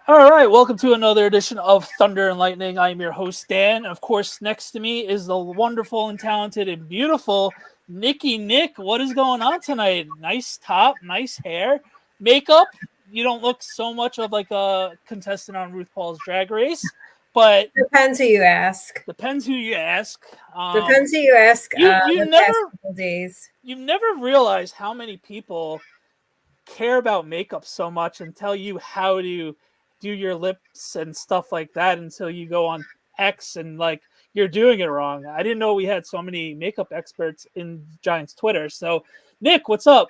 All right, welcome to another edition of Thunder and Lightning. I am your host, Dan. Of course, next to me is the wonderful and talented and beautiful Nikki. Nick, what is going on tonight? Nice top, nice hair, makeup. You don't look so much of like a contestant on RuPaul's Drag Race, but Depends who you ask. depends who you ask. Depends who you ask. You The never past couple days. you never realize how many people care about makeup so much and tell you how to do your lips and stuff like that until you go on X and like you're doing it wrong. I didn't know we had so many makeup experts in Giants Twitter. So, Nick, what's up?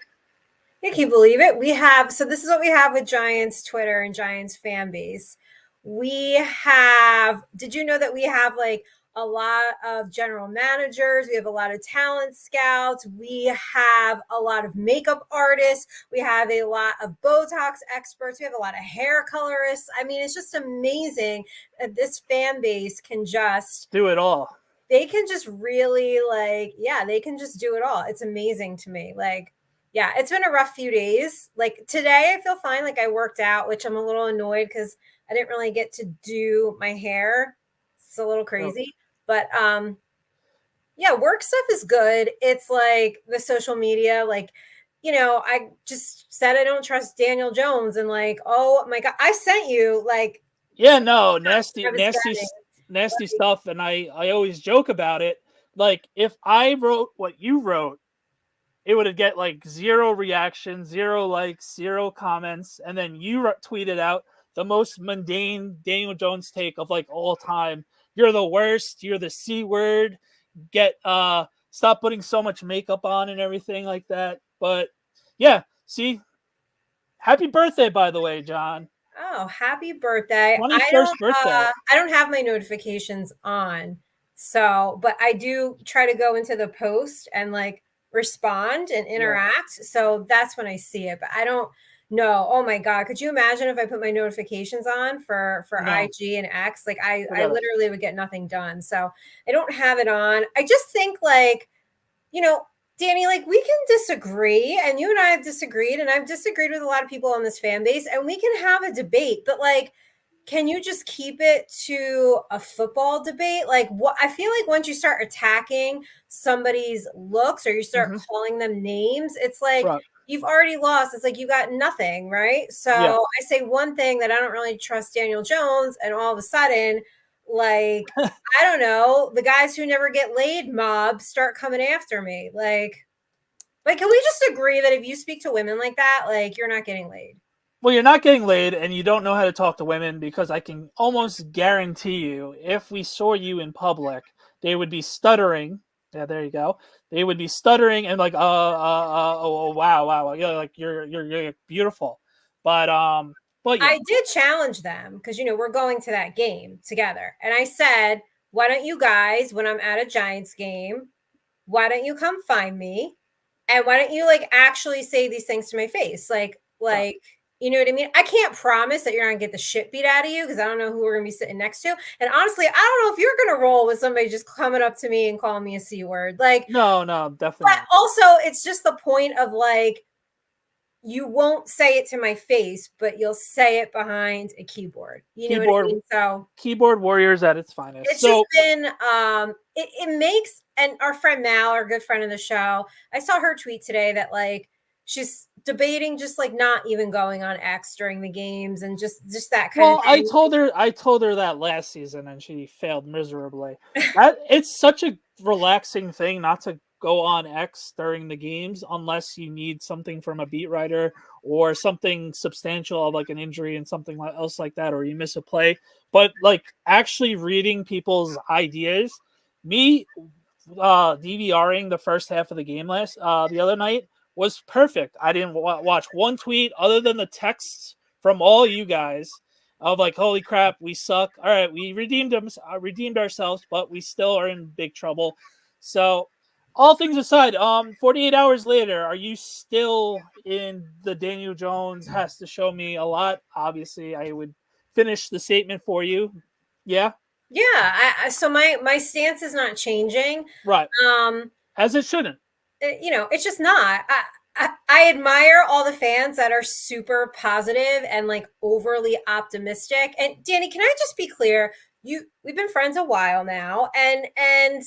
Can you believe it? This is what we have with Giants Twitter and Giants fan base. Did you know that we have like a lot of general managers? We have a lot of talent scouts. We have a lot of makeup artists. We have a lot of Botox experts. We have a lot of hair colorists. I mean, it's just amazing that this fan base can just do it all. They can just really they can just do it all. It's amazing to me. Yeah, it's been a rough few days. Like today, I feel fine. Like I worked out, which I'm a little annoyed because I didn't really get to do my hair. It's a little crazy, but yeah, work stuff is good. It's like the social media, I just said I don't trust Daniel Jones, and like, oh my god, I sent you nasty stuff, and I always joke about it. Like if I wrote what you wrote, it would get like 0 reactions, 0 likes, 0 comments, and then you tweeted out the most mundane Daniel Jones take of like all time. You're the worst. You're the C word. Stop putting so much makeup on and everything like that. But yeah, see, happy birthday, by the way, John. Oh, happy birthday. 21st birthday. I don't have my notifications on. So, but I do try to go into the post and like respond and interact. Yeah. So that's when I see it. But I don't know. Oh my God. Could you imagine if I put my notifications on for IG and X? Like I literally would get nothing done. So I don't have it on. I just think Danny, like we can disagree, and you and I have disagreed, and I've disagreed with a lot of people on this fan base, and we can have a debate, but like, can you just keep it to a football debate? Like what I feel like once you start attacking somebody's looks or you start calling them names, it's like you've already lost. It's like you got nothing, right? So I say one thing that I don't really trust Daniel Jones, and all of a sudden, like I don't know, the guys who never get laid mob start coming after me. Like can we just agree that if you speak to women like that, like you're not getting laid? Well, you're not getting laid, and you don't know how to talk to women, because I can almost guarantee you, if we saw you in public, they would be stuttering. Yeah, there you go. They would be stuttering and like, oh, wow, yeah, like you're beautiful, but yeah. I did challenge them because we're going to that game together, and I said, why don't you guys, when I'm at a Giants game, why don't you come find me, and why don't you like actually say these things to my face, like. You know what I mean? I can't promise that you're not going to get the shit beat out of you because I don't know who we're going to be sitting next to. And honestly, I don't know if you're going to roll with somebody just coming up to me and calling me a C word. Like, no, definitely. But also, it's just the point of like, you won't say it to my face, but you'll say it behind a keyboard. You know what I mean? So keyboard warriors at its finest. It's just been, it makes, and our friend Mal, our good friend of the show, I saw her tweet today that like, she's debating just like not even going on X during the games and just that kind of thing. I told her that last season and she failed miserably. It's such a relaxing thing not to go on X during the games unless you need something from a beat writer or something substantial like an injury and something else like that, or you miss a play. But like actually reading people's ideas, me DVRing the first half of the game the other night was perfect. I didn't watch one tweet other than the texts from all you guys of like, holy crap, we suck. All right, we redeemed ourselves, but we still are in big trouble. So all things aside, 48 hours later, are you still in the Daniel Jones has to show me a lot? Obviously, I would finish the statement for you. Yeah? Yeah. So my stance is not changing. Right. As it shouldn't. It's just not. I admire all the fans that are super positive and like overly optimistic. And Danny, can I just be clear? We've been friends a while now, and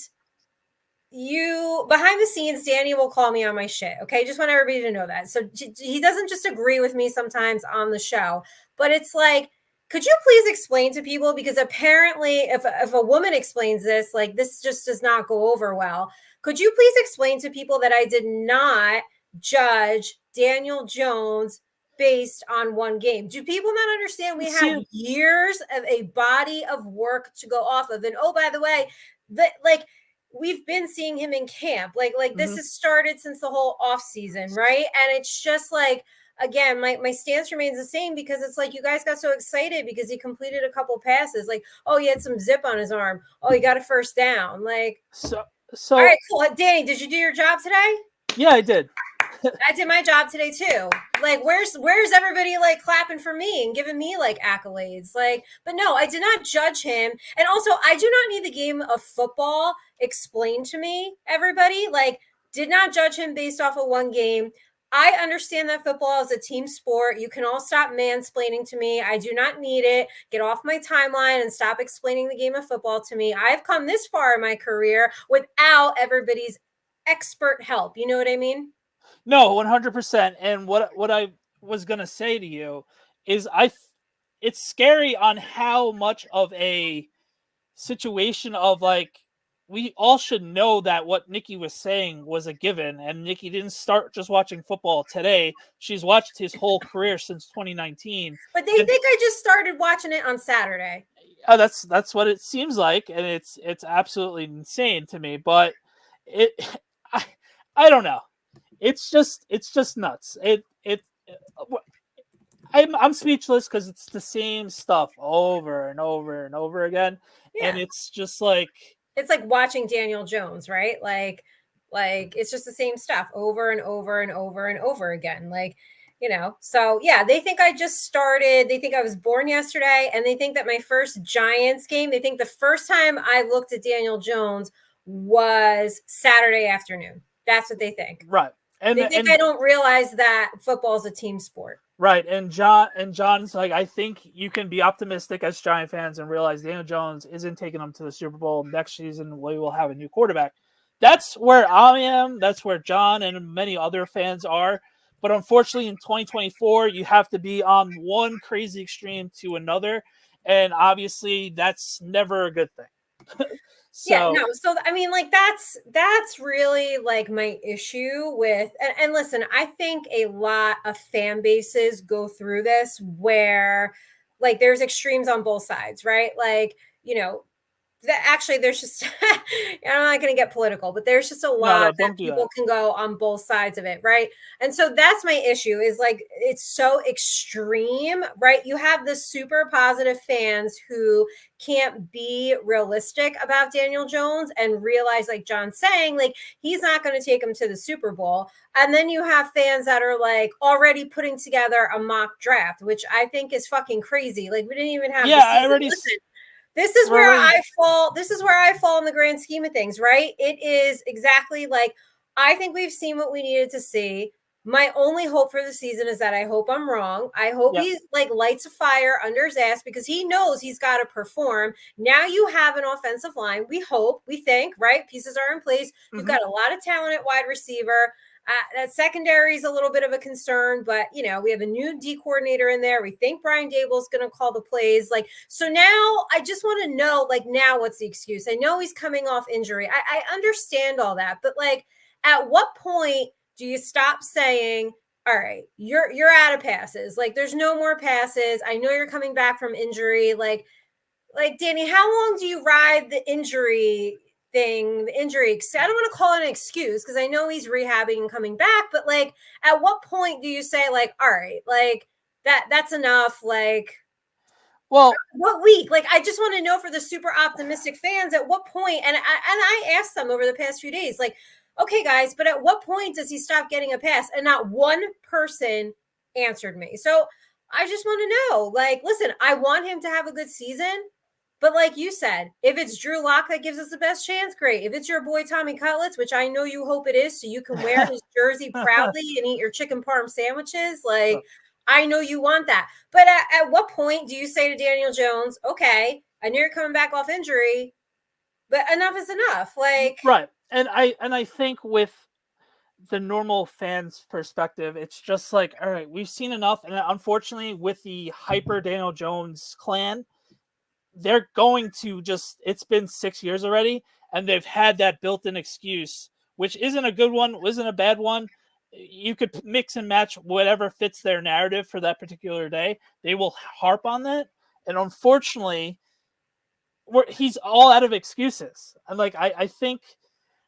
you behind the scenes, Danny will call me on my shit. Okay, just want everybody to know that. So he doesn't just agree with me sometimes on the show, but it's like, could you please explain to people, because apparently if a woman explains this, like this just does not go over well. Could you please explain to people that I did not judge Daniel Jones based on one game? Do people not understand we have years of a body of work to go off of? And oh, by the way, like we've been seeing him in camp. Like this has started since the whole off season, right? And it's just like, again, my stance remains the same, because it's like you guys got so excited because he completed a couple passes. Like, oh, he had some zip on his arm. Oh, he got a first down. Like, so all right, cool. Danny, did you do your job today? Yeah, I did. I did my job today too. Like, where's everybody like clapping for me and giving me like accolades? Like, but no, I did not judge him. And also, I do not need the game of football explained to me, everybody. Like, did not judge him based off of one game. I understand that football is a team sport. You can all stop mansplaining to me. I do not need it. Get off my timeline and stop explaining the game of football to me. I've come this far in my career without everybody's expert help. You know what I mean? No, 100%. And what I was gonna say to you is, it's scary on how much of a situation of like, we all should know that what Nikki was saying was a given, and Nikki didn't start just watching football today. She's watched his whole career since 2019. But they think I just started watching it on Saturday. That's what it seems like, and it's absolutely insane to me. But I don't know. It's just nuts. I'm speechless, because it's the same stuff over and over and over again, and it's just like, it's like watching Daniel Jones, right? Like it's just the same stuff over and over and over and over again. Like, you know, so yeah, they think I just started. They think I was born yesterday, and they think that my first Giants game, they think the first time I looked at Daniel Jones was Saturday afternoon. That's what they think. Right. And they think I don't realize that football is a team sport. Right. And John's like, I think you can be optimistic as Giant fans and realize Daniel Jones isn't taking them to the Super Bowl next season. We will have a new quarterback. That's where I am. That's where John and many other fans are. But unfortunately, in 2024, you have to be on one crazy extreme to another. And obviously, that's never a good thing. So I mean, like that's really like my issue with, and listen, I think a lot of fan bases go through this where like there's extremes on both sides, right? Like, you know, that actually there's just I'm not going to get political, but there's just a lot that people can go on both sides of it, right? And so that's my issue, is like it's so extreme, right? You have the super positive fans who can't be realistic about Daniel Jones and realize, like John's saying, like he's not going to take him to the Super Bowl. And then you have fans that are like already putting together a mock draft, which I think is fucking crazy. Like we didn't even have This is where I fall. This is where I fall in the grand scheme of things, right? It is exactly like, I think we've seen what we needed to see. My only hope for the season is that I hope I'm wrong. I hope he like lights a fire under his ass, because he knows he's got to perform. Now you have an offensive line. We hope, we think, right? Pieces are in place. You've got a lot of talent at wide receiver. That secondary is a little bit of a concern, but you know, we have a new D coordinator in there. We think Brian Dable is going to call the plays. Like, so now I just want to know, like, now what's the excuse? I know he's coming off injury. I understand all that, but like, at what point do you stop saying, all right, you're out of passes? Like, there's no more passes. I know you're coming back from injury. Like Danny, how long do you ride the injury thing, the injury? I don't want to call it an excuse, because I know he's rehabbing and coming back, but like, at what point do you say, like, all right, like that's enough? Like, well, what week? Like, I just want to know for the super optimistic fans, at what point, and I asked them over the past few days, like, okay, guys, but at what point does he stop getting a pass? And not one person answered me. So I just want to know, like, listen, I want him to have a good season, But like you said, if it's Drew Lock that gives us the best chance, great. If it's your boy Tommy Cutlets, which I know you hope it is, so you can wear his jersey proudly and eat your chicken parm sandwiches, like I know you want that. But at what point do you say to Daniel Jones, okay, I know you're coming back off injury, but enough is enough? Like, right. And I think with the normal fans perspective, it's just like, all right, we've seen enough. And unfortunately, with the hyper Daniel Jones clan, they're going to just, it's been 6 years already, and they've had that built-in excuse, which isn't a good one, isn't a bad one. You could mix and match whatever fits their narrative for that particular day. They will harp on that. And unfortunately, he's all out of excuses. And like, I think,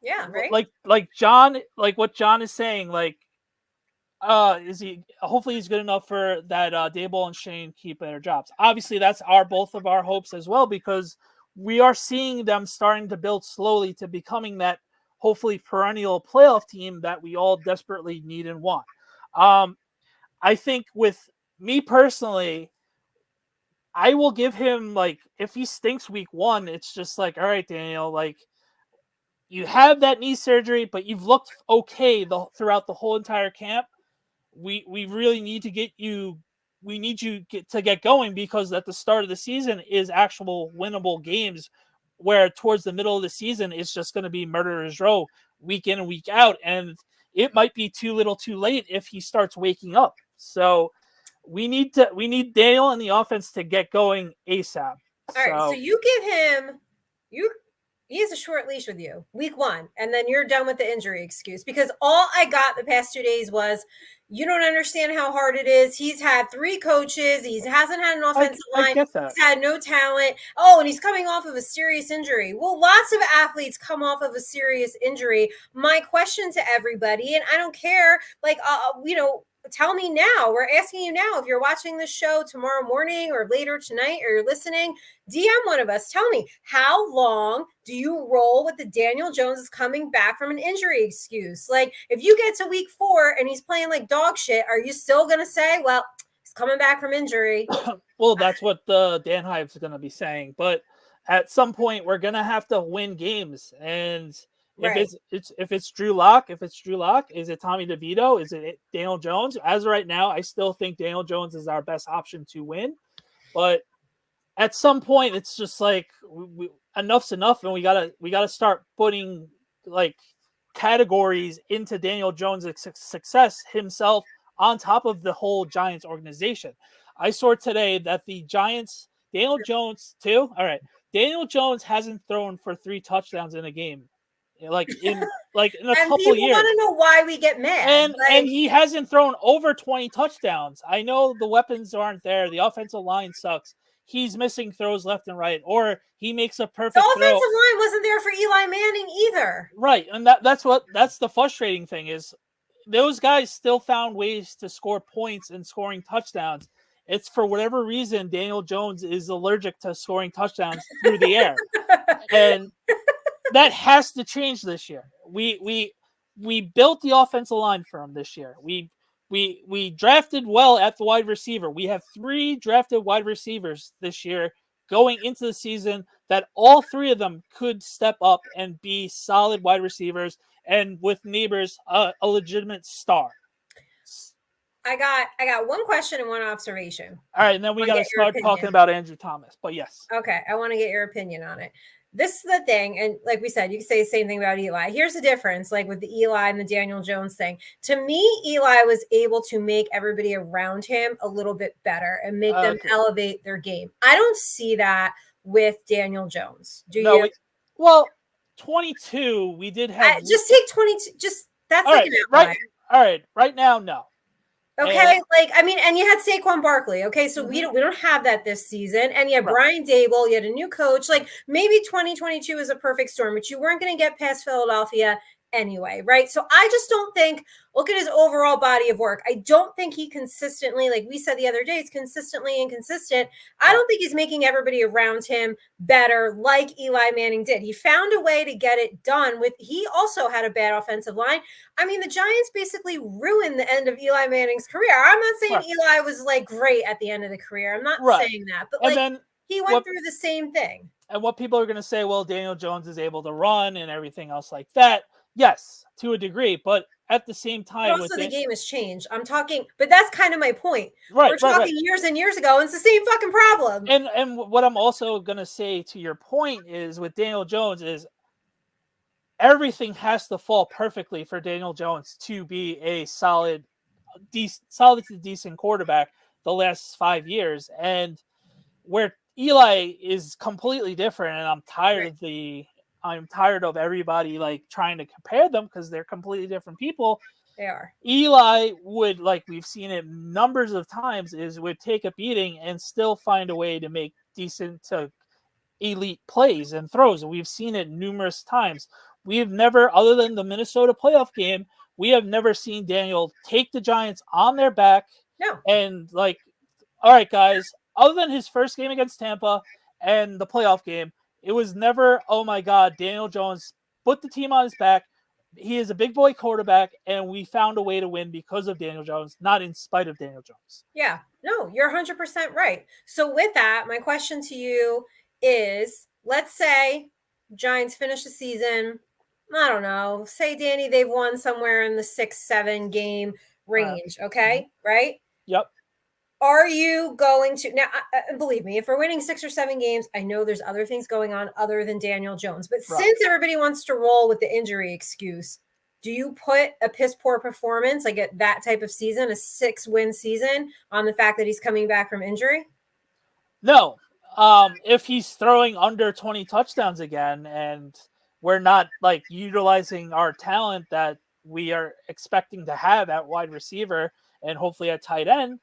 yeah, right. Like John, like what John is saying, like, is he? Hopefully, he's good enough for that. Daboll and Shane keep their jobs. Obviously, that's both of our hopes as well, because we are seeing them starting to build slowly to becoming that hopefully perennial playoff team that we all desperately need and want. I think with me personally, I will give him, like, if he stinks week 1, it's just like, all right, Daniel, like, you have that knee surgery, but you've looked okay throughout the whole entire camp. We really need to get you. We need you to get going, because at the start of the season is actual winnable games, where towards the middle of the season it's just going to be murderer's row week in and week out, and it might be too little, too late if he starts waking up. So we need Daniel and the offense to get going ASAP. All right, so you give him he has a short leash with you week 1, and then you're done with the injury excuse, because all I got the past 2 days was, you don't understand how hard it is. He's had 3 coaches. He hasn't had an offensive line. I get that. He's had no talent. Oh, and he's coming off of a serious injury. Well, lots of athletes come off of a serious injury. My question to everybody, and I don't care, like, tell me now. We're asking you now, if you're watching this show tomorrow morning or later tonight, or you're listening, DM one of us. Tell me, how long do you roll with the Daniel Jones is coming back from an injury excuse? Like, if you get to week 4 and he's playing like dog shit, are you still going to say, well, he's coming back from injury? Well, that's what the Dan Hive's going to be saying. But at some point, we're going to have to win games. And if it's Drew Lock, is it Tommy DeVito? Is it Daniel Jones? As of right now, I still think Daniel Jones is our best option to win. But at some point, it's just like, enough's enough, and we gotta start putting, like, categories into Daniel Jones' success himself on top of the whole Giants organization. I saw today that the Giants, Daniel Jones too. All right, Daniel Jones hasn't thrown for 3 touchdowns in a game, like in a couple years. And people want to know why we get mad. And he hasn't thrown over 20 touchdowns. I know the weapons aren't there. The offensive line sucks. He's missing throws left and right, or he makes a perfect throw. The offensive line wasn't there for Eli Manning either. Right, and that's the frustrating thing, is those guys still found ways to score points and scoring touchdowns. It's for whatever reason Daniel Jones is allergic to scoring touchdowns through the air. And that has to change this year. We built the offensive line for him this year. We drafted well at the wide receiver. We have 3 drafted wide receivers this year going into the season that all 3 of them could step up and be solid wide receivers, and with Neighbors a legitimate star. I got one question and one observation. All right, and then we got to start talking about Andrew Thomas. But yes. Okay, I want to get your opinion on it. This is the thing, and like we said, you can say the same thing about Eli. Here's the difference, like with the Eli and the Daniel Jones thing. To me, Eli was able to make everybody around him a little bit better and make them elevate their game. I don't see that with Daniel Jones. Do you? Well, 22, we did have. Just take 22. Just that's like an outlier. All right, right now, no. Okay, and you had Saquon Barkley. Okay, so we don't have that this season. And you had Brian Daboll, you had a new coach. Like, maybe 2022 is a perfect storm, but you weren't going to get past Philadelphia anyway, right? So I just don't think, look at his overall body of work. I don't think he consistently, like we said the other day, it's consistently inconsistent. I don't think he's making everybody around him better like Eli Manning did. He found a way to get it done he also had a bad offensive line. I mean, the Giants basically ruined the end of Eli Manning's career. I'm not saying Eli was like great at the end of the career. I'm not saying that, but He went through the same thing. And what people are going to say, well, Daniel Jones is able to run and everything else like that. Yes, to a degree, but at the same time, But also the game has changed. I'm talking, but that's kind of my point. We're talking years and years ago, and it's the same fucking problem. And what I'm also going to say to your point is with Daniel Jones is everything has to fall perfectly for Daniel Jones to be a solid to decent quarterback the last 5 years. And where Eli is completely different, and I'm tired of everybody like trying to compare them because they're completely different people. They are. Eli would, like we've seen it numbers of times, would take a beating and still find a way to make decent to elite plays and throws. And we've seen it numerous times. We have never, other than the Minnesota playoff game, we have never seen Daniel take the Giants on their back. No. And like, all right, guys, other than his first game against Tampa and the playoff game, it was never, oh my God, Daniel Jones put the team on his back. He is a big boy quarterback, and we found a way to win because of Daniel Jones, not in spite of Daniel Jones. Yeah, no, you're 100% right. So with that, my question to you is, let's say Giants finish the season, I don't know, say, Danny, they've won somewhere in the 6-7 game range, okay? Right? Yep. Are you going to now? Believe me, if we're winning 6 or 7 games, I know there's other things going on other than Daniel Jones. But since everybody wants to roll with the injury excuse, do you put a piss poor performance like at that type of season, a 6-win season, on the fact that he's coming back from injury? No. If he's throwing under 20 touchdowns again, and we're not like utilizing our talent that we are expecting to have at wide receiver and hopefully at tight end,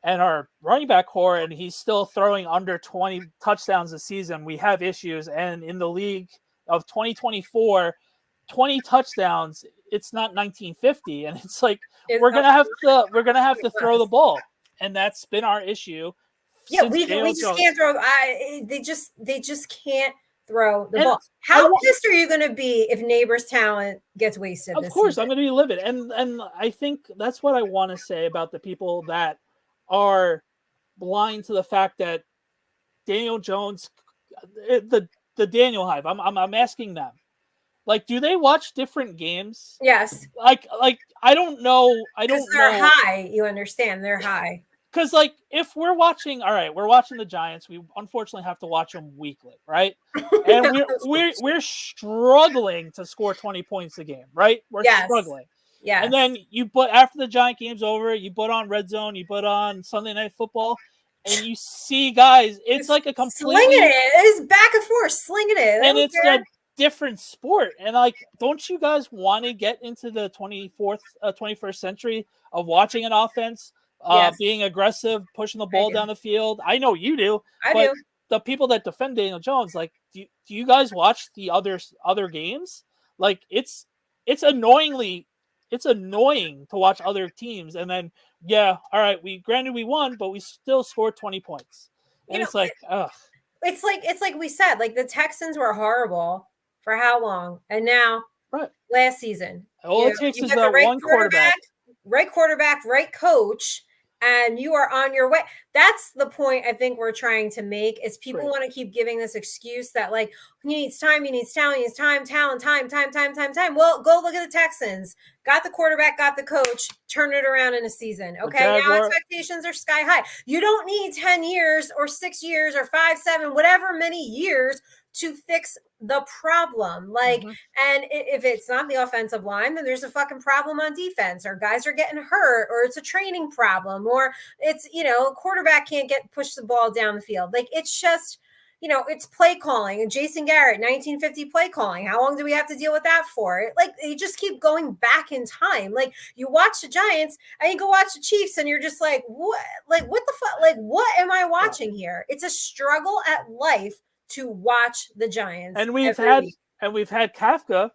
and our running back core, and he's still throwing under 20 touchdowns a season, we have issues. And in the league of 2024, 20 touchdowns, it's not 1950. And it's like, we're going to have to throw the ball. And that's been our issue. Yeah, we just can't throw. They just can't throw the ball. How pissed are you going to be if Neighbor's talent gets wasted? Of course, I'm going to be livid. And I think that's what I want to say about the people that are blind to the fact that Daniel Jones, the Daniel Hive. I'm asking them, like, do they watch different games? Yes. Like I don't know. They're high. You understand? They're high. Because like if we're watching the Giants, we unfortunately have to watch them weekly, right? And we're struggling to score 20 points a game, right? We're struggling. Yeah. And then after the Giant game's over, you put on Red Zone, you put on Sunday Night Football, and you see guys. It's like a completely slinging it. It's back and forth, slinging it. And it's a different sport. And like, don't you guys want to get into the 21st century of watching an offense, being aggressive, pushing the ball down the field? I know you do. I do. The people that defend Daniel Jones, like, do you guys watch the other games? Like, it's annoying to watch other teams, and then all right, we won, but we still scored 20 points, and it's like, ugh. It's like we said, like the Texans were horrible for how long, and now last season, all it takes is that one quarterback, right coach, and you are on your way. That's the point I think we're trying to make, is people want to keep giving this excuse that like he needs time, he needs talent, he needs time. Well, go look at the Texans. Got the quarterback, got the coach, turn it around in a season. Okay, now expectations are sky high. You don't need 10 years or 6 years or 5, 7, whatever many years to fix the problem. Like, and if it's not the offensive line, then there's a fucking problem on defense, or guys are getting hurt, or it's a training problem, or it's, quarterback can't push the ball down the field. Like, it's just, it's play calling. And Jason Garrett, 1950 play calling. How long do we have to deal with that for? Like, they just keep going back in time. Like, you watch the Giants and you go watch the Chiefs and you're just like, what? Like, what the fuck? Like, what am I watching here? It's a struggle at life to watch the Giants. And we've had Kafka.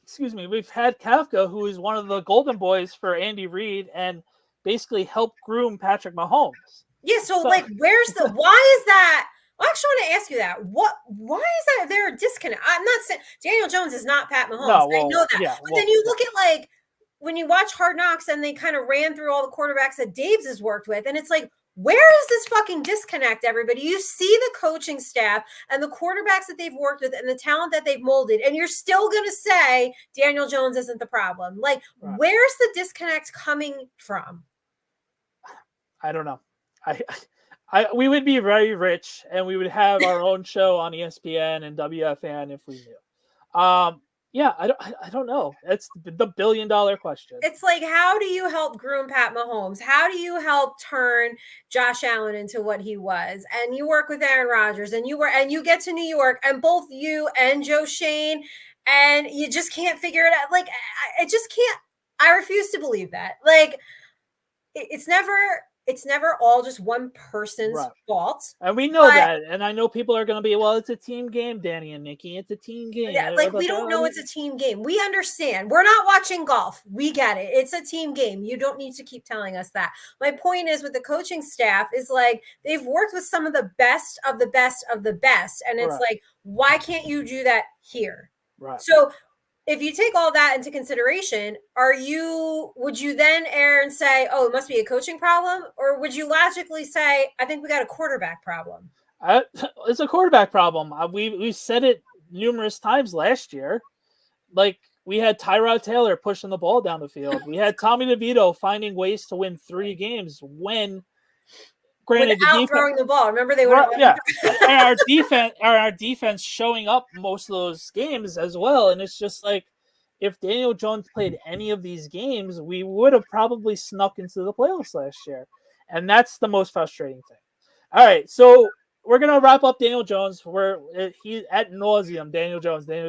Excuse me. We've had Kafka, who is one of the golden boys for Andy Reid, and basically helped groom Patrick Mahomes. Yeah. So like, where's why is that? I actually want to ask you that. Why is that there a disconnect? I'm not saying Daniel Jones is not Pat Mahomes. I know that. Yeah, but then you look at like when you watch Hard Knocks and they kind of ran through all the quarterbacks that Daves has worked with, and it's like, Where is this fucking disconnect, everybody? You see the coaching staff and the quarterbacks that they've worked with and the talent that they've molded, and you're still going to say Daniel Jones isn't the problem. Like, Right. where's the disconnect coming from? I don't know. We would be very rich, and we would have our own show on ESPN and WFN if we knew. Yeah, I don't know. It's the $1 billion question. It's like, how do you help groom Pat Mahomes? How do you help turn Josh Allen into what he was? And you work with Aaron Rodgers, and you get to New York, and both you and Joe Shane, and you just can't figure it out. Like, I just can't. I refuse to believe that. Like, it's never all just one person's fault. And we know that. And I know people are going to be, well, it's a team game, Danny and Nikki. It's a team game. Yeah, like, we don't know it's a team game. We understand. We're not watching golf. We get it. It's a team game. You don't need to keep telling us that. My point is, with the coaching staff, is like, they've worked with some of the best of the best of the best. And it's like, why can't you do that here? Right. So if you take all that into consideration, would you then err and say, oh, it must be a coaching problem? Or would you logically say, I think we got a quarterback problem? It's a quarterback problem. We said it numerous times last year. Like, we had Tyrod Taylor pushing the ball down the field. We had Tommy DeVito finding ways to win 3 games when, granted, without throwing the ball. Remember, they would have and our defense showing up most of those games as well. And it's just like, if Daniel Jones played any of these games, we would have probably snuck into the playoffs last year. And that's the most frustrating thing. All right, so we're gonna wrap up Daniel Jones. He's at nauseum. Daniel Jones. I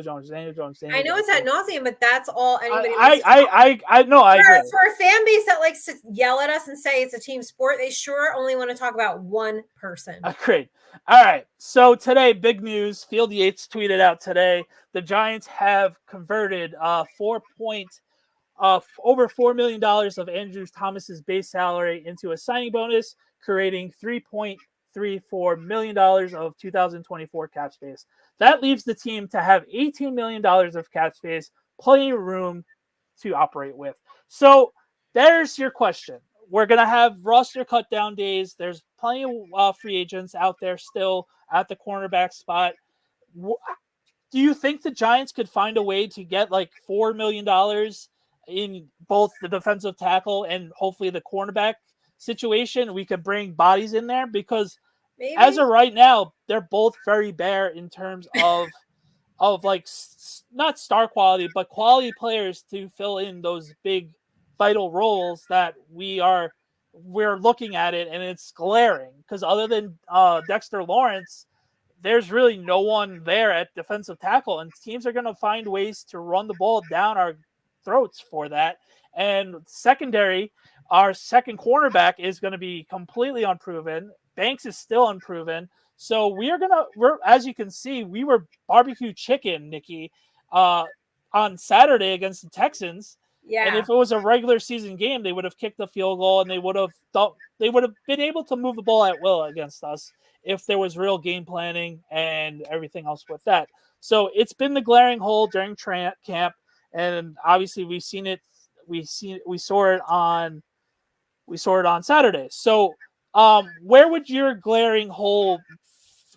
know it's at nauseum, but that's all anybody. I know. I agree. For a fan base that likes to yell at us and say it's a team sport, they sure only want to talk about one person. Agreed. All right. So today, big news. Field Yates tweeted out today: the Giants have converted over $4 million of Andrew Thomas's base salary into a signing bonus, creating $3.34 million of 2024 cap space. That leaves the team to have $18 million of cap space, plenty of room to operate with. So there's your question. We're going to have roster cut down days. There's plenty of free agents out there still at the cornerback spot. Do you think the Giants could find a way to get like $4 million in both the defensive tackle and hopefully the cornerback situation? We could bring bodies in there, because maybe, as of right now, they're both very bare in terms of like, not star quality, but quality players to fill in those big vital roles that we're looking at it, and it's glaring, because other than Dexter Lawrence, there's really no one there at defensive tackle, and teams are going to find ways to run the ball down our throats for that. And secondary, our second cornerback is going to be completely unproven. Banks is still unproven. So we're as you can see, we were barbecue chicken, Nikki, on Saturday against the Texans. Yeah. And if it was a regular season game, they would have kicked the field goal, and they would have been able to move the ball at will against us if there was real game planning and everything else with that. So it's been the glaring hole during camp, and obviously we saw it on Saturday. So where would your glaring hole?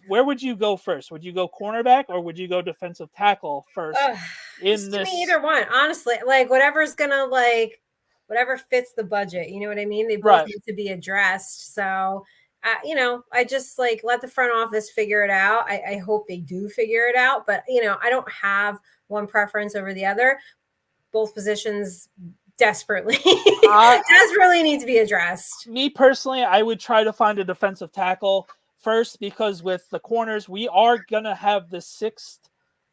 Where would you go first? Would you go cornerback, or would you go defensive tackle first? Just give me either one, honestly. Like, whatever fits the budget. You know what I mean? They both need to be addressed. So, I just let the front office figure it out. I hope they do figure it out. But, I don't have one preference over the other. Both positions desperately need to be addressed. Me personally, I would try to find a defensive tackle first, because with the corners, we are going to have the 6th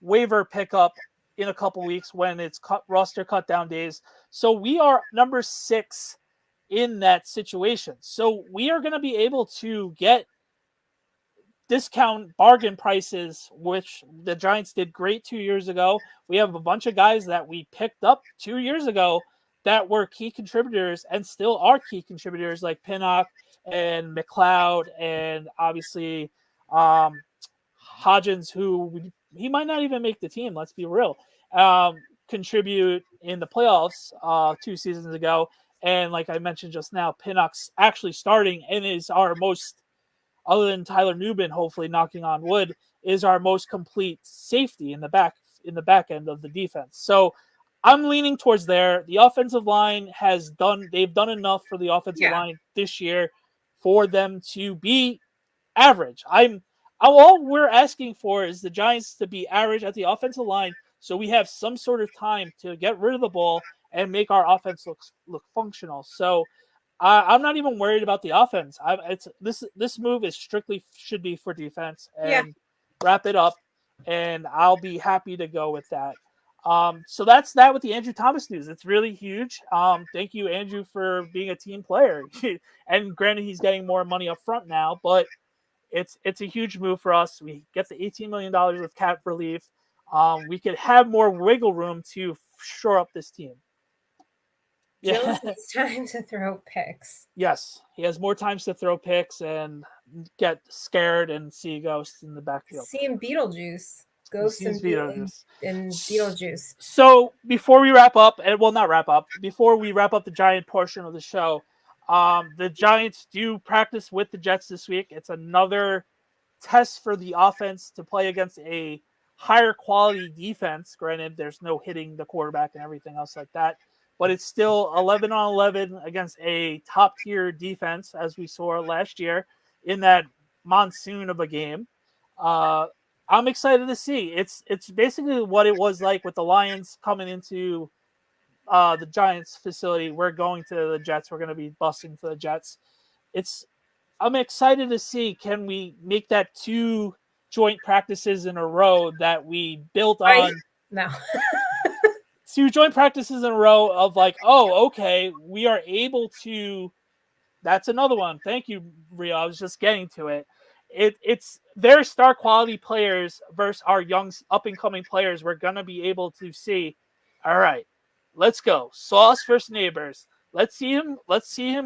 waiver pickup in a couple weeks when it's roster cut down days. So we are number 6 in that situation. So we are going to be able to get discount bargain prices, which the Giants did great 2 years ago. We have a bunch of guys that we picked up 2 years ago that were key contributors and still are key contributors, like Pinnock and McLeod, and obviously Hodgins, who he might not even make the team, let's be real, contribute in the playoffs 2 seasons ago. And like I mentioned just now, Pinnock's actually starting and is our most, other than Tyler Newman, hopefully knocking on wood, is our most complete safety in the back end of the defense. So I'm leaning towards there. The offensive line they've done enough for the offensive Yeah. line this year for them to be average. All we're asking for is the Giants to be average at the offensive line, so we have some sort of time to get rid of the ball and make our offense look functional. So I'm not even worried about the offense. This move is strictly should be for defense Yeah. and wrap it up, and I'll be happy to go with that. So that's that with the Andrew Thomas news. It's really huge. Thank you, Andrew, for being a team player. And granted, he's getting more money up front now, but it's a huge move for us. We get the $18 million of cap relief. We could have more wiggle room to shore up this team. Jones needs time to throw picks. Yes, he has more times to throw picks and get scared and see ghosts in the backfield. Seeing Beetlejuice. Ghosts and Beetlejuice. So before we wrap up, before we wrap up the Giant portion of the show, the Giants do practice with the Jets this week. It's another test for the offense to play against a higher quality defense. Granted, there's no hitting the quarterback and everything else like that, but it's still 11 on 11 against a top tier defense, as we saw last year in that monsoon of a game. I'm excited to see. It's basically what it was like with the Lions coming into the Giants facility. We're going to the Jets. We're going to be busting to the Jets. I'm excited to see, can we make that 2 joint practices in a row that we built on? No. 2 joint practices in a row of like, oh, okay, we are able to. That's another one. Thank you, Rio. I was just getting to it. It's their star quality players versus our young up and coming players. We're gonna be able to see. All right, let's go. Sauce versus neighbors. Let's see him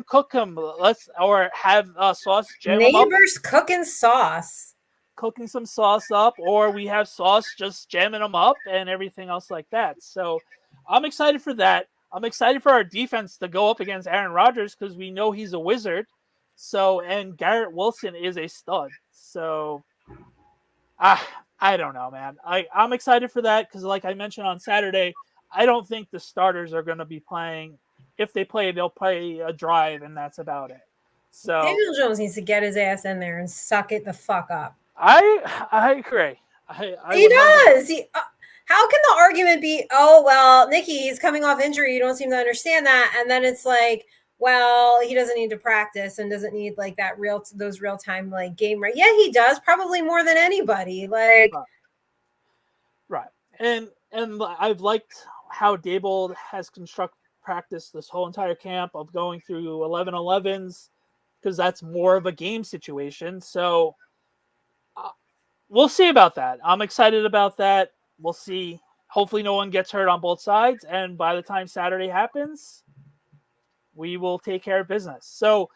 cook him. Or have Sauce jam him up. Neighbors cooking sauce. Cooking some sauce up, or we have Sauce just jamming them up and everything else like that. So I'm excited for that. I'm excited for our defense to go up against Aaron Rodgers because we know he's a wizard. So, and Garrett Wilson is a stud. So, I don't know, man. I'm excited for that because, like I mentioned on Saturday, I don't think the starters are going to be playing. If they play, they'll play a drive, and that's about it. So Daniel Jones needs to get his ass in there and suck it the fuck up. I agree. He does. How can the argument be, oh, well, Nikki, he's coming off injury. You don't seem to understand that. And then it's like, well, he doesn't need to practice and doesn't need like those real time like game. Right. Yeah, he does, probably more than anybody. Like, right. And I've liked how Daboll has constructed practice this whole entire camp of going through 11-11s because that's more of a game situation. So we'll see about that. I'm excited about that. We'll see. Hopefully no one gets hurt on both sides. And by the time Saturday happens, we will take care of business. So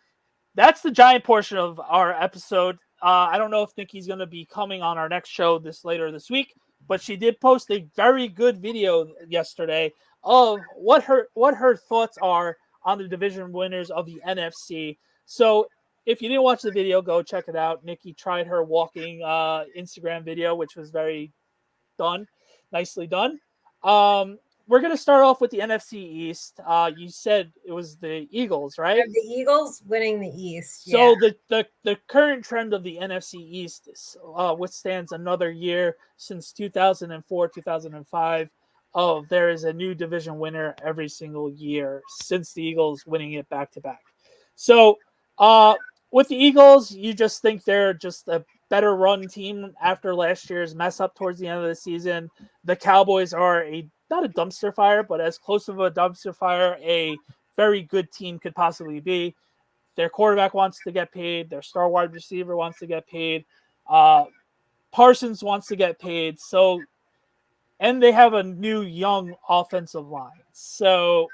that's the Giant portion of our episode. I don't know if Nikki's going to be coming on our next show later this week, but she did post a very good video yesterday of what her thoughts are on the division winners of the NFC. So if you didn't watch the video, go check it out. Nikki tried her walking Instagram video, which was nicely done. We're going to start off with the NFC East. You said it was the Eagles, right? The Eagles winning the East. So the current trend of the NFC East withstands another year since 2004, 2005. There is a new division winner every single year since the Eagles winning it back to back. So with the Eagles, you just think they're just a better run team after last year's mess up towards the end of the season. The Cowboys are not a dumpster fire, but as close of a dumpster fire a very good team could possibly be. Their quarterback wants to get paid. Their star wide receiver wants to get paid. Parsons wants to get paid. So, and they have a new young offensive line. So,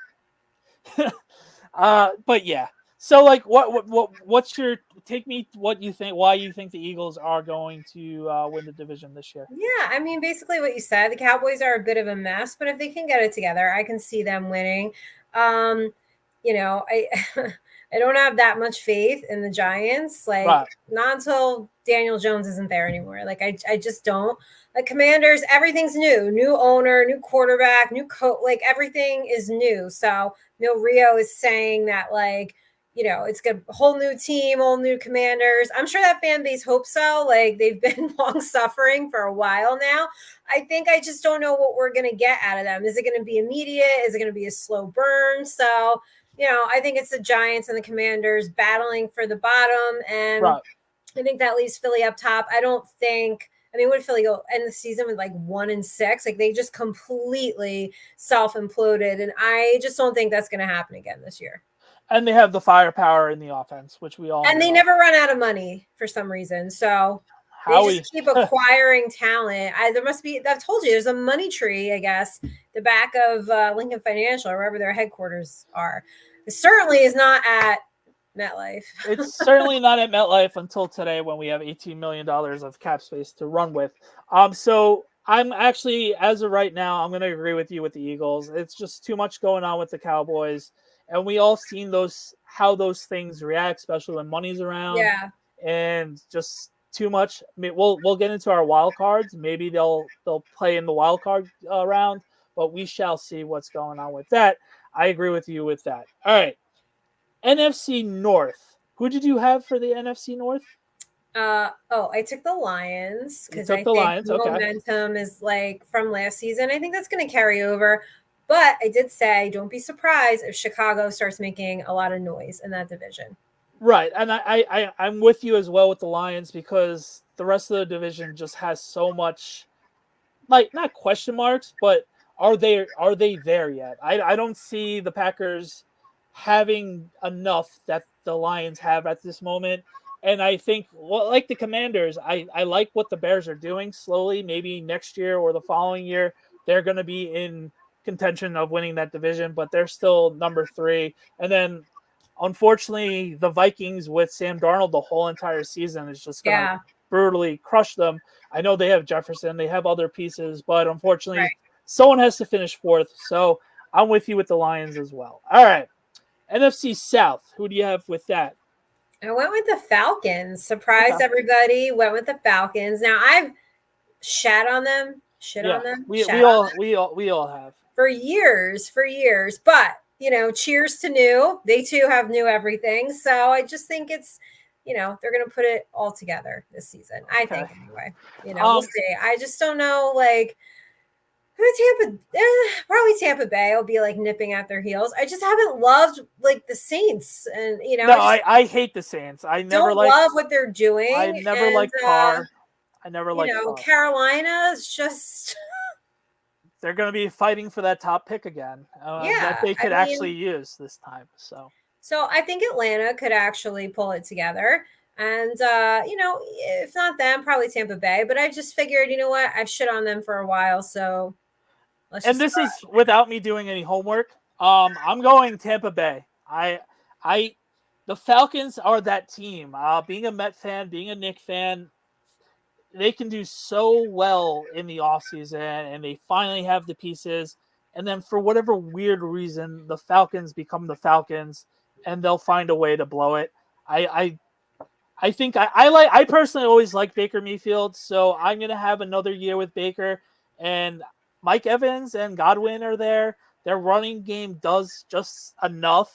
but yeah. So, like, what's your take me? What you think? Why you think the Eagles are going to win the division this year? Yeah, I mean, basically what you said. The Cowboys are a bit of a mess, but if they can get it together, I can see them winning. I I don't have that much faith in the Giants. Like Right. not until Daniel Jones isn't there anymore. Like I just don't. Like Commanders, everything's new owner, new quarterback, new coach. Like everything is new. So Rio is saying that like it's a whole new team, whole new Commanders. I'm sure that fan base hopes so. Like they've been long suffering for a while now. I think I just don't know what we're going to get out of them. Is it going to be immediate? Is it going to be a slow burn? So I think it's the Giants and the Commanders battling for the bottom. And Right. I think that leaves Philly up top. I don't think, I mean, would Philly go end the season with like 1-6? Like they just completely self imploded. And I just don't think that's going to happen again this year. And they have the firepower in the offense, which we all And know. they never run out of money for some reason. So they just keep acquiring talent. There must be, I've told you, there's a money tree, I guess, the back of Lincoln Financial or wherever their headquarters are. It certainly is not at MetLife. It's certainly not at MetLife until today when we have $18 million of cap space to run with. So I'm actually, as of right now, I'm going to agree with you with the Eagles. It's just too much going on with the Cowboys. And we all seen how those things react, especially when money's around. Yeah. And just too much. I mean, we'll get into our wild cards. Maybe they'll play in the wild card round, but we shall see what's going on with that. I agree with you with that. All right. NFC North. Who did you have for the NFC North? I took the Lions because I the think Lions. Okay. momentum is like from last season. I think that's going to carry over. But I did say, don't be surprised if Chicago starts making a lot of noise in that division. Right, and I'm with you as well with the Lions because the rest of the division just has so much, like not question marks, but are they there yet? I don't see the Packers having enough that the Lions have at this moment. And I think, well, like the Commanders, I like what the Bears are doing slowly. Maybe next year or the following year, they're going to be in contention of winning that division, but they're still number 3. And then, unfortunately, the Vikings with Sam Darnold the whole entire season is just going to brutally crush them. I know they have Jefferson, they have other pieces, but unfortunately, someone has to finish 4th. So I'm with you with the Lions as well. All right. NFC South. Who do you have with that? I went with the Falcons. Surprised everybody. Went with the Falcons. Now I've shit on them. We all have for years. But cheers to new. They too have new everything. So I just think it's, they're going to put it all together this season. I think anyway. We'll see. I just don't know. Like, probably Tampa Bay will be like nipping at their heels. I just haven't loved like the Saints, and I hate the Saints. I never love what they're doing. I never liked Carr. I never liked Carr. Carolina is just. They're going to be fighting for that top pick again. That they could actually use this time. So I think Atlanta could actually pull it together. And, if not them, probably Tampa Bay. But I just figured, you know what? I've shit on them for a while. So this is without me doing any homework. I'm going Tampa Bay. The Falcons are that team. Being a Met fan, being a Knick fan, they can do so well in the offseason, and they finally have the pieces. And then for whatever weird reason, the Falcons become the Falcons, and they'll find a way to blow it. I think I personally always like Baker Mayfield, so I'm gonna have another year with Baker, and Mike Evans and Godwin are there. Their running game does just enough,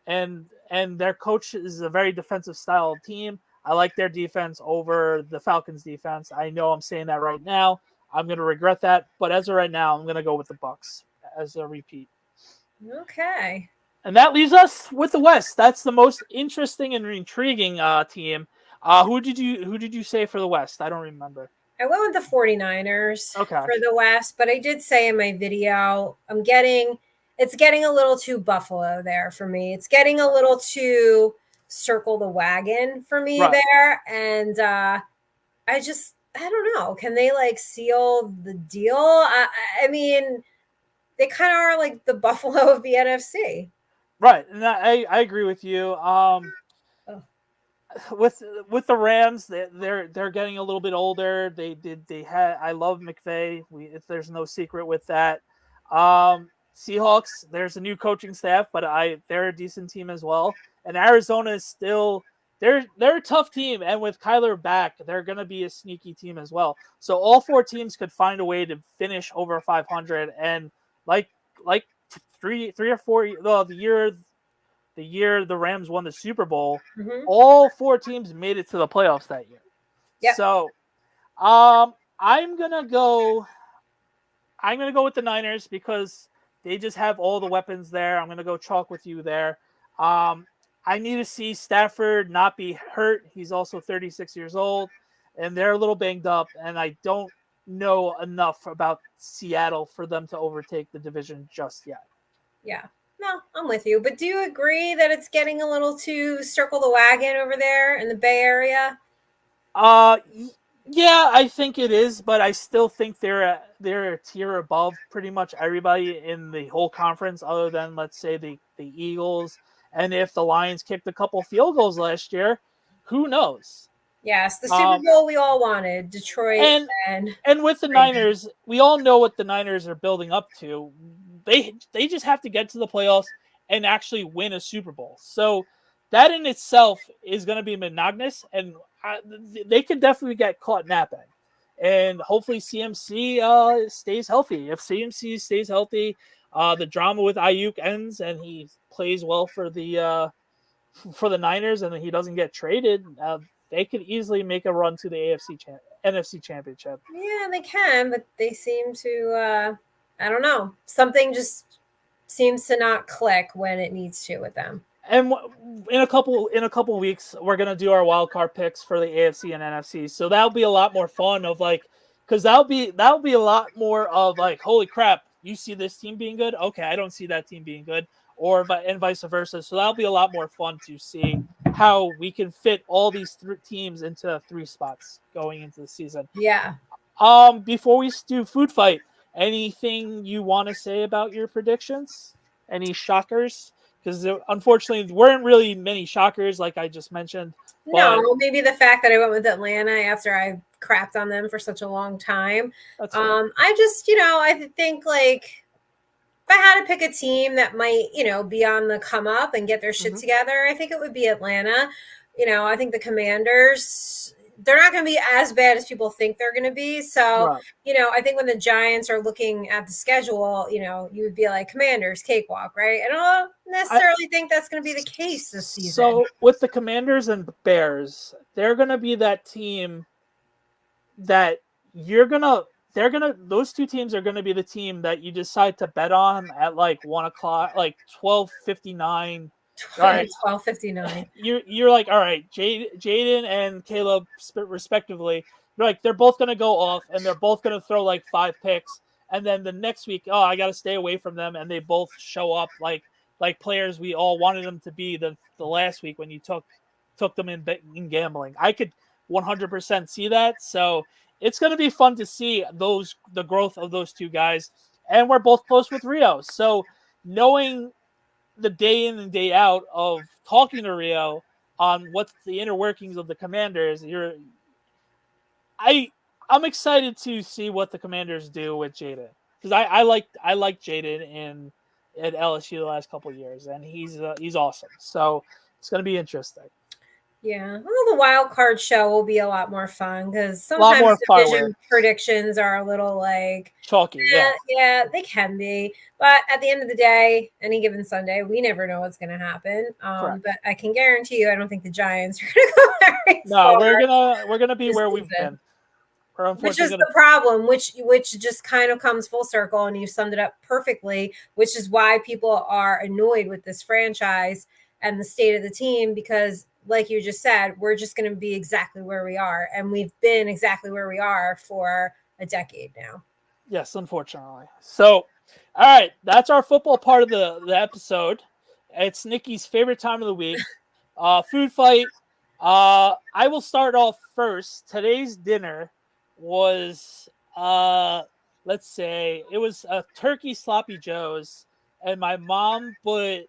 and their coach is a very defensive style team. I like their defense over the Falcons' defense. I know I'm saying that right now. I'm going to regret that, but as of right now, I'm going to go with the Bucs as a repeat. Okay. And that leaves us with the West. That's the most interesting and intriguing team. Who did you say for the West? I don't remember. I went with the 49ers for the West, but I did say in my video, it's getting a little too Buffalo there for me. It's getting a little too circle the wagon for me there. And I don't know. Can they like seal the deal? I mean, they kind of are like the Buffalo of the NFC. Right. And I agree with you. With the Rams, they're getting a little bit older. I love McVay. There's no secret with that. Seahawks, there's a new coaching staff, but they're a decent team as well. And Arizona is still they're a tough team, and with Kyler back, they're going to be a sneaky team as well. So all four teams could find a way to finish over 500, and like 3 or 4 the year the Rams won the Super Bowl, all four teams made it to the playoffs that year. Yep. So, I'm gonna go with the Niners because they just have all the weapons there. I'm gonna go chalk with you there. I need to see Stafford not be hurt. He's also 36 years old, and they're a little banged up, and I don't know enough about Seattle for them to overtake the division just yet. Yeah. No, I'm with you. But do you agree that it's getting a little too circle the wagon over there in the Bay Area? Yeah, I think it is, but I still think they're a tier above pretty much everybody in the whole conference, other than, let's say, the Eagles. And if the Lions kicked a couple field goals last year, who knows? Yes, the Super Bowl we all wanted, Detroit and with the Niners, we all know what the Niners are building up to. They just have to get to the playoffs and actually win a Super Bowl. So that in itself is going to be monotonous, and they could definitely get caught napping. And hopefully CMC stays healthy. If CMC stays healthy, the drama with Ayuk ends, and he plays well for the Niners, and he doesn't get traded. They could easily make a run to the NFC Championship. Yeah, they can, but they seem to. I don't know. Something just seems to not click when it needs to with them. And in a couple weeks, we're gonna do our wild card picks for the AFC and NFC. So that'll be a lot more fun. Because that'll be a lot more of holy crap, you see this team being good? Okay, I don't see that team being good, and vice versa. So that'll be a lot more fun to see how we can fit all these teams into 3 spots going into the season. Yeah. Before we do food fight, anything you want to say about your predictions? Any shockers? Because unfortunately, there weren't really many shockers, like I just mentioned. No, maybe the fact that I went with Atlanta after I crapped on them for such a long time. I just, I think if I had to pick a team that might, be on the come up and get their shit together, I think it would be Atlanta. I think the Commanders, they're not going to be as bad as people think they're going to be. So, right. I think when the Giants are looking at the schedule, you would be like Commanders, cakewalk, right? I don't necessarily think that's going to be the case this season. So with the Commanders and Bears, they're going to be that team that those two teams are going to be the team that you decide to bet on at 1 o'clock, 12:59. All right, 12:59. You're like, all right, Jaden and Caleb respectively. You're like, they're both gonna go off, and they're both gonna throw 5 picks, and then the next week, I gotta stay away from them, and they both show up like players we all wanted them to be the last week when you took them in gambling. I could 100% see that, so it's gonna be fun to see the growth of those two guys, and we're both close with Rio, so knowing the day in and day out of talking to Rio on what's the inner workings of the Commanders, I'm excited to see what the Commanders do with Jaden, because I like Jaden at LSU the last couple of years, and he's awesome. So it's going to be interesting. Yeah, well, the wild card show will be a lot more fun because sometimes division predictions are a little chalky. Yeah, they can be. But at the end of the day, any given Sunday, we never know what's going to happen. But I can guarantee you, I don't think the Giants are going to go very far. We're gonna be where we've been. Which is the problem, which just kind of comes full circle, and you summed it up perfectly. Which is why people are annoyed with this franchise and the state of the team, because like you just said, we're just going to be exactly where we are. And we've been exactly where we are for a decade now. Yes, unfortunately. So, all right, that's our football part of the episode. It's Nikki's favorite time of the week. Food fight. I will start off first. Today's dinner was, let's say, it was a turkey sloppy joes. And my mom put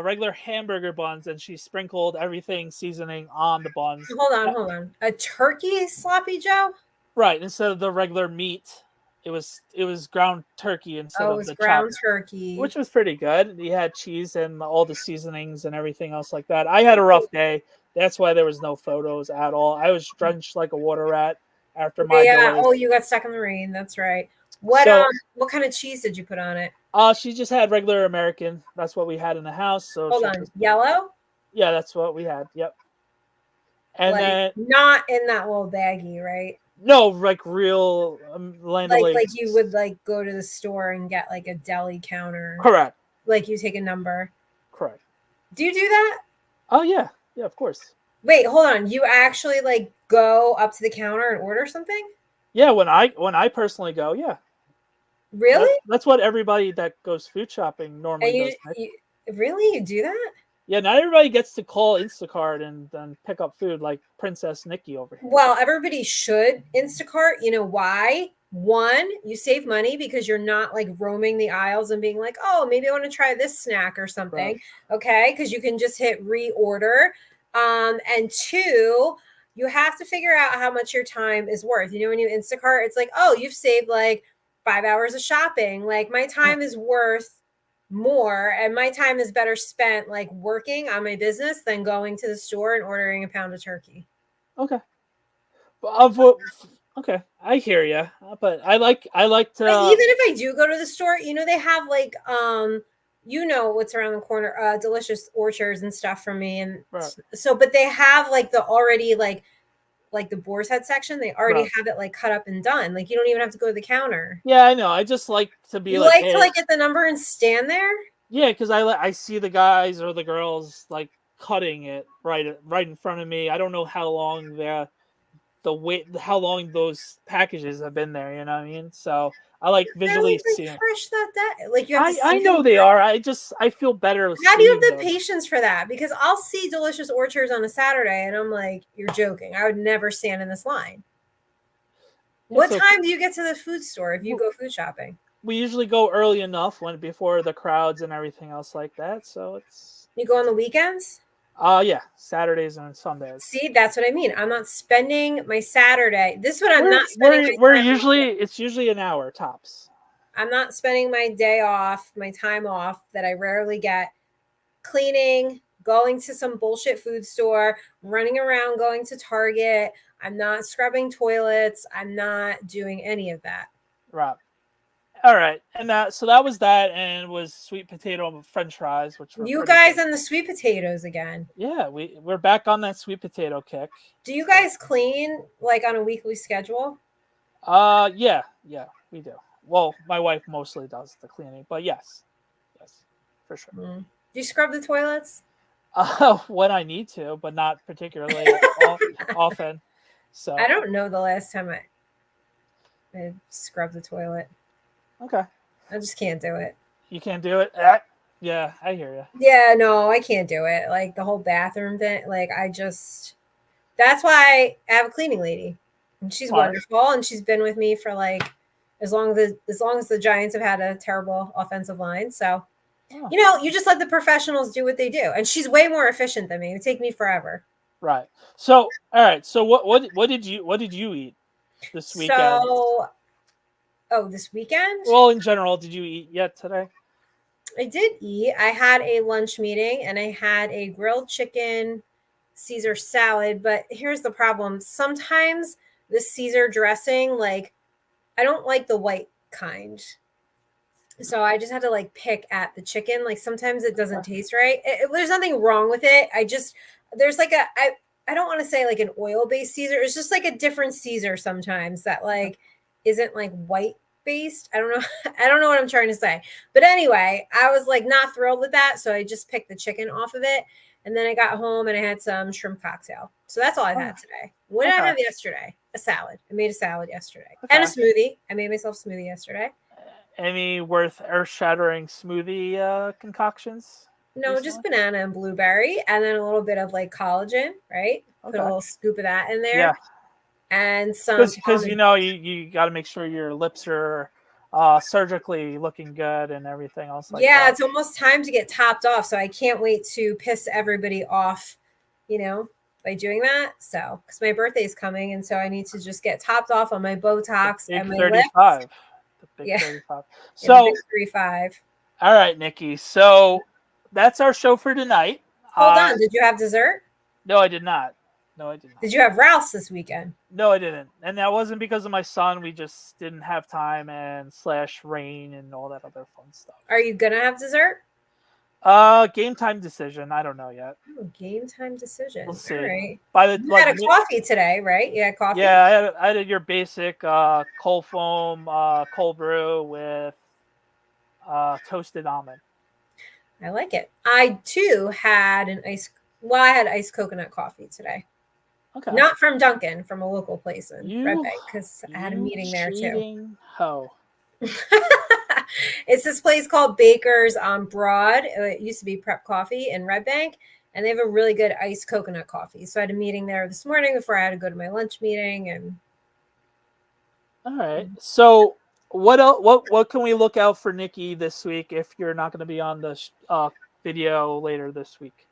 regular hamburger buns, and she sprinkled everything seasoning on the buns. Hold on. A turkey sloppy joe? Right, instead of the regular meat, It was ground turkey instead Oh, it of was the chopped, ground turkey. which was pretty good. We had cheese and all the seasonings and everything else like that. I had a rough day. That's why there was no photos at all. I was drenched like a water rat after my Yeah. daughter's. Oh, you got stuck in the rain. That's right. So What kind of cheese did you put on it? she just had regular American. That's what we had in the house. So Hold she on. just Yellow? yeah, that's what we had. Yep. And Like then not in that little baggie, right? no, like real Land Like O'Lakes. you would like go to the store and get like a deli counter. Correct. Like you take a number. Correct. Do you do that? Oh yeah, yeah, of course. Wait, hold on. You actually like go up to the counter and order something? Yeah, when I personally go, yeah, Really? that's what everybody that goes food shopping normally And does. Nick. you really you do that? Yeah, not everybody gets to call Instacart and then pick up food like Princess Nikki over here. Well, everybody should Instacart. You know why? One, you save money because you're not like roaming the aisles and being like, oh, maybe I want to try this snack or Right. something. Okay. Because you can just hit reorder. And two, you have to figure out how much your time is worth. You know, when you Instacart, it's like, oh, you've saved like 5 hours of shopping. Like my time is worth more and my time is better spent like working on my business than going to the store and ordering a pound of turkey. Okay. But, okay, I hear you. But I like But to. even if I do go to the store, you know, they have like you know what's around the corner, delicious orchards and stuff for me. And Right, so but they have like the already like the boar's head section, they already right. have it like cut up and done. Like you don't even have to go to the counter. Yeah, I know. I just like to be You like, like to hey, like get the number and stand there? yeah, because I see the guys or the girls like cutting it right in front of me. I don't know how long the wait how long those packages have been there. You know what I mean? So I like They're visually like seeing. fresh that day. Like you have to I see them. know they are. I feel better How do you seeing have the them. patience for that? Because I'll see delicious orchards on a Saturday and I'm like, you're joking. I would never stand in this line. What It's okay. time do you get to the food store if you go food shopping? We usually go early enough when before the crowds and everything else like that. So it's You go on the weekends? yeah, Saturdays and Sundays. See, that's what I mean. I'm not spending my Saturday. This is what I'm We're not spending we're my we're time on. usually it's usually an hour tops. I'm not spending my day off, my time off that I rarely get cleaning, going to some bullshit food store, running around, going to Target. I'm not scrubbing toilets. I'm not doing any of that. Right. All right, and so that was that, and was sweet potato French fries, which were You pretty guys good. and the sweet potatoes again. Yeah, we're back on that sweet potato kick. Do you guys clean like on a weekly schedule? Yeah, we do. Well, my wife mostly does the cleaning, but yes, for sure. Mm. Do you scrub the toilets? When I need to, but not particularly often. So I don't know the last time I scrubbed the toilet. okay, I just can't do it. you can't do it. Yeah, I hear you. Yeah, no, I can't do it. Like the whole bathroom thing. Like that's why I have a cleaning lady. And she's Smart. wonderful and she's been with me for like as long as the Giants have had a terrible offensive line. So, Oh, you know, you just let the professionals do what they do. And she's way more efficient than me. It would take me forever. right. So all right. So what did you eat this weekend? So, oh, this weekend? Well, in general, did you eat yet today? I did eat. I had a lunch meeting and I had a grilled chicken Caesar salad. But here's the problem. Sometimes the Caesar dressing, like, I don't like the white kind. So I just had to like pick at the chicken. Like sometimes it doesn't taste right. There's nothing wrong with it. There's like I don't want to say like an oil-based Caesar. It's just like a different Caesar sometimes that like isn't like white based. I don't know. I don't know what I'm trying to say. But anyway, I was like not thrilled with that. So I just picked the chicken off of it. And then I got home and I had some shrimp cocktail. So that's all I've had today. What did I Okay. have yesterday? A salad. I made a salad yesterday. Okay. And a smoothie. I made myself a smoothie yesterday. Any worth earth-shattering smoothie concoctions? No, recently? just banana and blueberry, and then a little bit of like collagen, right? Put a Okay. little scoop of that in there, Yeah, and some because almond. you got to make sure your lips are surgically looking good and everything else like Yeah, that. it's almost time to get topped off, so I can't wait to piss everybody off, you know, by doing that. So, because my birthday is coming, and so I need to just get topped off on my The Botox big and my lips. 35. The big Yeah. 35. Yeah, the So, big 3-5. all right, Nikki. So that's our show for tonight. Hold on. Did you have dessert? No, I did not. No, I did not. Did you have Ralph's this weekend? No, I didn't. And that wasn't because of my son. We just didn't have time and / rain and all that other fun stuff. Are you gonna have dessert? Game time decision. I don't know yet. Oh, game time decision. We'll see. All right. By the You had a coffee today, right? You had coffee? Yeah, I did your basic cold foam cold brew with toasted almond. I like it. I too had I had iced coconut coffee today. Okay. Not from Dunkin', from a local place in Red You, Bank, because I had a meeting there too. Hoe. It's this place called Baker's on Broad. It used to be Prep Coffee in Red Bank, and they have a really good iced coconut coffee. So I had a meeting there this morning before I had to go to my lunch meeting. And All right. So what else, what can we look out for Nikki this week if you're not going to be on the video later this week?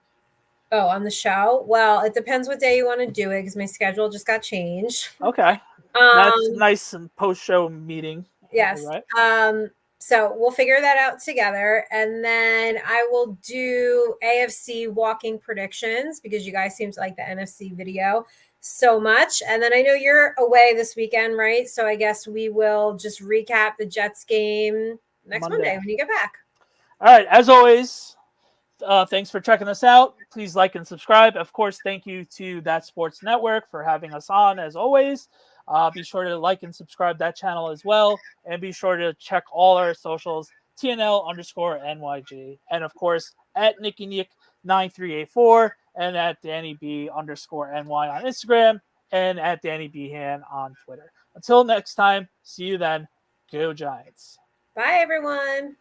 Oh, on the show? Well, it depends what day you want to do it because my schedule just got changed. Okay. That's nice and post-show meeting. Yes. Right. So we'll figure that out together. And then I will do AFC walking predictions because you guys seem to like the NFC video so much. And then I know you're away this weekend, right? So I guess we will just recap the Jets game next Monday when you get back. All right. As always, thanks for checking us out. Please like and subscribe. Of course, thank you to That Sports Network for having us on, as always. Be sure to like and subscribe that channel as well. And be sure to check all our socials, TNL_NYG. And, of course, at NickyNick9384 and at DannyB_NY on Instagram and at DannyBhan on Twitter. Until next time, see you then. Go Giants. Bye, everyone.